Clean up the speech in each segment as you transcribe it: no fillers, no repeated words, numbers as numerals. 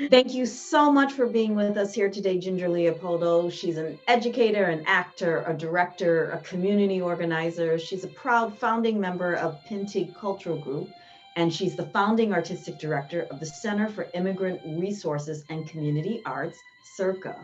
Thank you so much for being with us here today, Ginger Leopoldo. She's an educator, an actor, a director, a community organizer. She's a proud founding member of Pintig Cultural Group, and she's the founding artistic director of the Center for Immigrant Resources and Community Arts, CIRCA.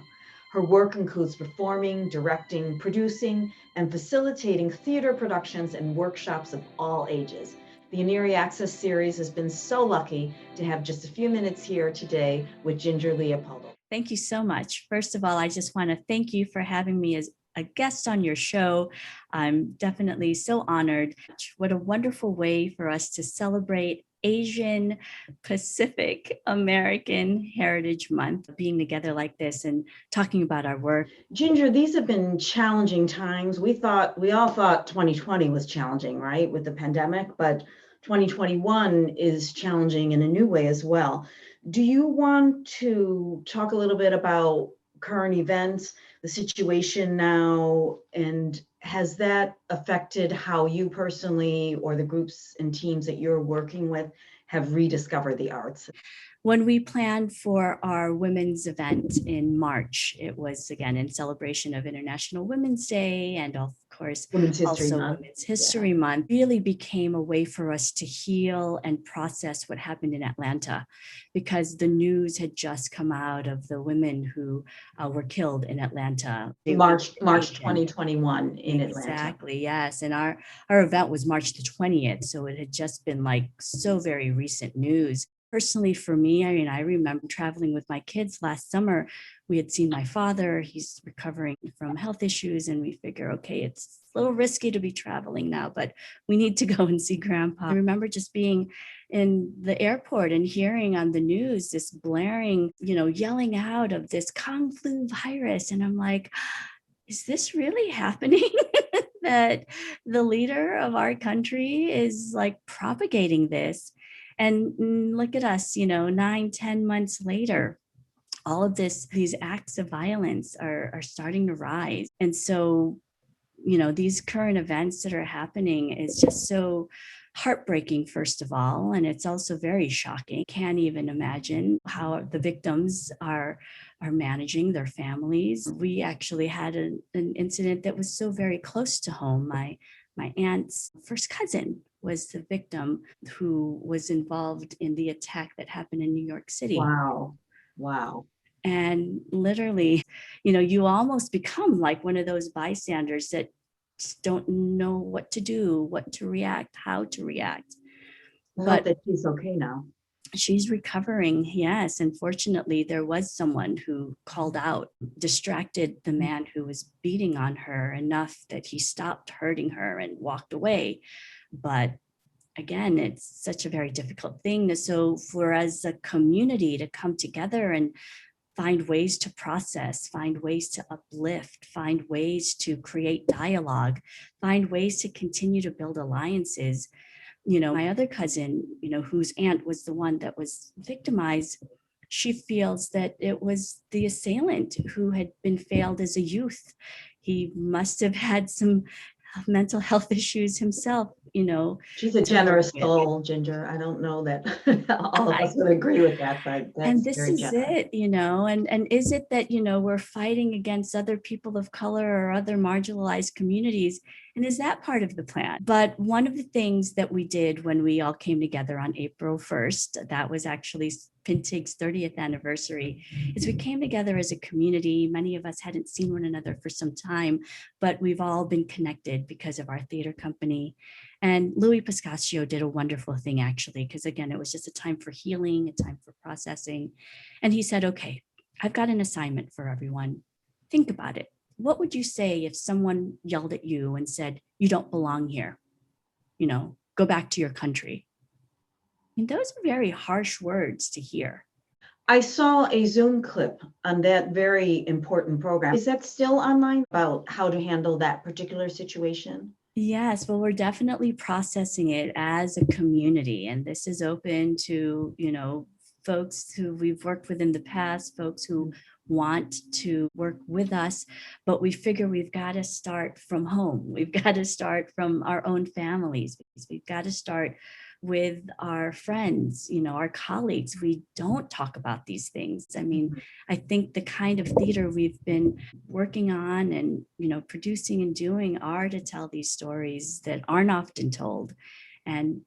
Her work includes performing, directing, producing, and facilitating theater productions and workshops of all ages. The Aniri Access series has been so lucky to have just a few minutes here today with Ginger Leopoldo. Thank you so much. First of all, I just want to thank you for having me as a guest on your show. I'm definitely so honored. What a wonderful way for us to celebrate Asian Pacific American Heritage Month, being together like this and talking about our work. Ginger, these have been challenging times. We all thought 2020 was challenging, right, with the pandemic, but 2021 is challenging in a new way as well. Do you want to talk a little bit about current events, the situation now, and has that affected how you personally or the groups and teams that you're working with have rediscovered the arts? When we planned for our women's event in March, it was again in celebration of International Women's Day and of course Women's History also Month. Women's History Month. Really became a way for us to heal and process what happened in Atlanta, because the news had just come out of the women who were killed in Atlanta. March 2021 in Atlanta. Exactly, yes. And our event was March the 20th. So it had just been like so very recent news. Personally, for me, I mean, I remember traveling with my kids last summer. We had seen my father, he's recovering from health issues, and we figure, okay, it's a little risky to be traveling now, but we need to go and see grandpa. I remember just being in the airport and hearing on the news this blaring, yelling out of this Kung flu virus. And I'm like, is this really happening? That the leader of our country is like propagating this. And look at us, 9-10 months later, all of these acts of violence are starting to rise. And so, these current events that are happening is just so heartbreaking, first of all. And it's also very shocking. Can't even imagine how the victims are managing their families. We actually had an incident that was so very close to home. My aunt's first cousin was the victim who was involved in the attack that happened in New York City. Wow. And literally, you almost become like one of those bystanders that just don't know what to do, what to react, how to react. I hope that she's okay now. She's recovering, yes. And fortunately, there was someone who called out, distracted the man who was beating on her enough that he stopped hurting her and walked away. But again, it's such a very difficult thing. So for as a community to come together and find ways to process, find ways to uplift, find ways to create dialogue, find ways to continue to build alliances. My other cousin, whose aunt was the one that was victimized, she feels that it was the assailant who had been failed as a youth. He must have had some mental health issues himself, She's a generous soul, Ginger. I don't know that all of us would agree with that, but that's and this very is generous. it, and is it that, we're fighting against other people of color or other marginalized communities? And is that part of the plan? But one of the things that we did when we all came together on April 1st, that was actually Pintig's 30th anniversary, is we came together as a community. Many of us hadn't seen one another for some time, but we've all been connected because of our theater company. And Louis Pascasio did a wonderful thing, actually, because again, it was just a time for healing, a time for processing. And he said, okay, I've got an assignment for everyone. Think about it. What would you say if someone yelled at you and said, you don't belong here? Go back to your country. And those are very harsh words to hear. I saw a Zoom clip on that very important program. Is that still online about how to handle that particular situation? Yes, well, we're definitely processing it as a community. And this is open to, folks who we've worked with in the past, folks who want to work with us, but we figure we've got to start from home. We've got to start from our own families. We've got to start with our friends, our colleagues, we don't talk about these things. I mean, I think the kind of theater we've been working on and, producing and doing are to tell these stories that aren't often told. And,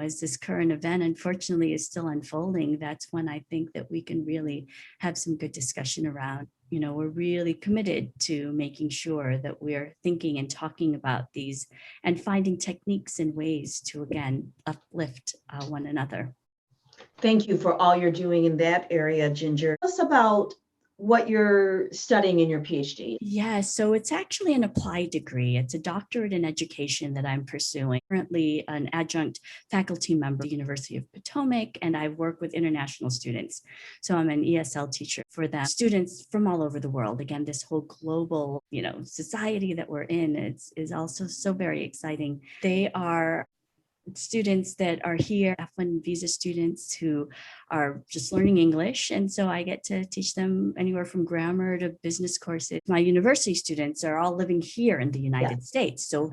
as this current event unfortunately is still unfolding, that's when I think that we can really have some good discussion around. We're really committed to making sure that we're thinking and talking about these and finding techniques and ways to, again, uplift one another. Thank you for all you're doing in that area, Ginger. Tell us about what you're studying in your PhD. Yeah, so it's actually an applied degree. It's a doctorate in education that I'm pursuing. Currently an adjunct faculty member at the University of Potomac, and I work with international students. So I'm an ESL teacher for them, students from all over the world. Again, this whole global, society that we're in is also so very exciting. They are students that are here, F1 visa students who are just learning English. And so I get to teach them anywhere from grammar to business courses. My university students are all living here in the United States. So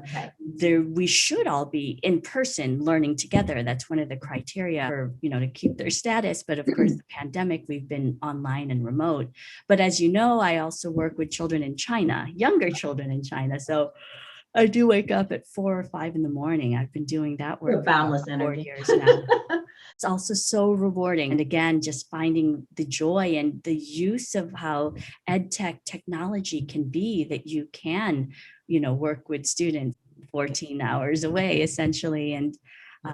we should all be in person learning together. That's one of the criteria for, to keep their status. But of course, the pandemic, we've been online and remote. But as you know, I also work with children in China, younger children in China. So I do wake up at 4 or 5 in the morning. I've been doing that work for boundless 4 energy. years now. It's also so rewarding. And again, just finding the joy and the use of how ed tech technology can be that you can, work with students 14 hours away, essentially. And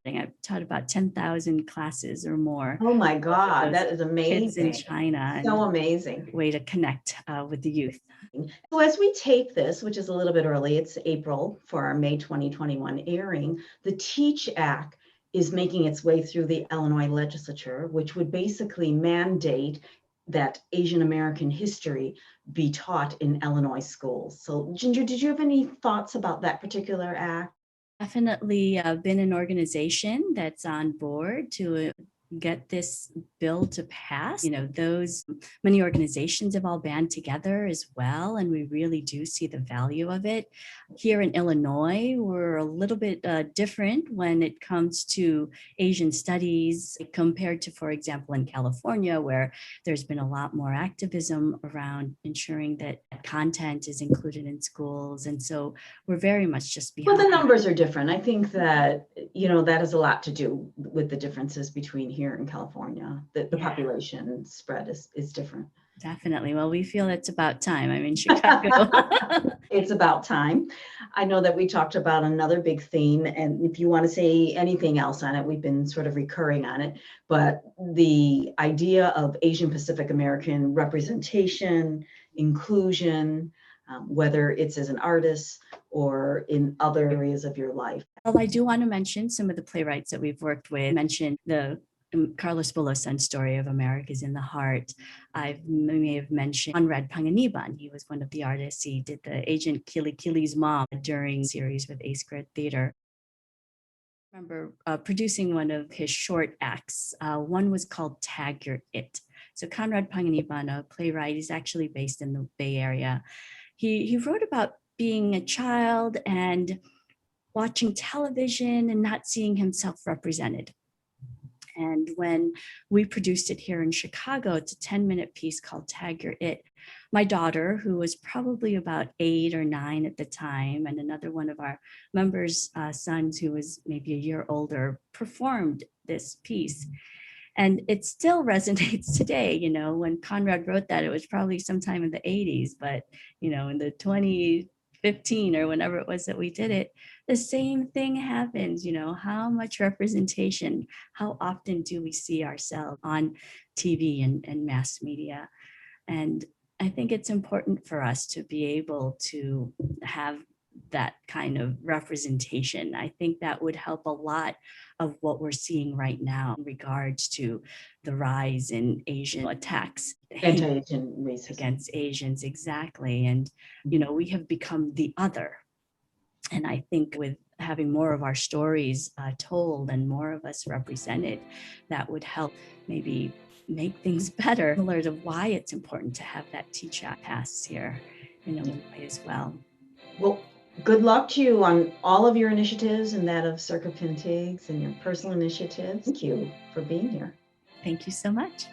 I've taught about 10,000 classes or more. Oh my God, that is amazing. Kids in China. So amazing. Way to connect with the youth. So as we tape this, which is a little bit early, it's April for our May 2021 airing, the TEACH Act is making its way through the Illinois legislature, which would basically mandate that Asian American history be taught in Illinois schools. So Ginger, did you have any thoughts about that particular act? Definitely been an organization that's on board to get this bill to pass. Those many organizations have all band together as well, and we really do see the value of it. Here in Illinois, we're a little bit different when it comes to Asian studies compared to, for example, in California, where there's been a lot more activism around ensuring that content is included in schools. And so we're very much just behind. Well, the numbers are different. I think that, that has a lot to do with the differences between here in California. The population spread is different. Definitely. Well, we feel it's about time. I'm in Chicago. It's about time. I know that we talked about another big theme, and if you want to say anything else on it, we've been sort of recurring on it, but the idea of Asian Pacific American representation, inclusion, whether it's as an artist or in other areas of your life. Well, I do want to mention some of the playwrights that we've worked with. I mentioned the Carlos Bulosan's story of America's in the Heart. I may have mentioned Conrad Panganiban. He was one of the artists. He did the Agent Kilikili's mom during series with A Squared Theater. I remember producing one of his short acts. One was called Tag Your It. So Conrad Panganiban, a playwright, is actually based in the Bay Area. He wrote about being a child and watching television and not seeing himself represented. And when we produced it here in Chicago, it's a 10-minute piece called Tag Your It. My daughter, who was probably about 8 or 9 at the time, and another one of our members' sons, who was maybe a year older, performed this piece. And it still resonates today. When Conrad wrote that, it was probably sometime in the 80s, but, in the 2015 or whenever it was that we did it, the same thing happens. How much representation, how often do we see ourselves on TV and mass media? And I think it's important for us to be able to have that kind of representation. I think that would help a lot of what we're seeing right now in regards to the rise in Asian attacks. Anti-Asian racism. Against Asians, exactly. And, we have become the other. And I think with having more of our stories told and more of us represented, that would help maybe make things better, similar to why it's important to have that TEACH Act pass here in Illinois as well. Well, Good luck to you on all of your initiatives and that of Circa Pintigs and your personal initiatives. Thank you for being here. Thank you so much.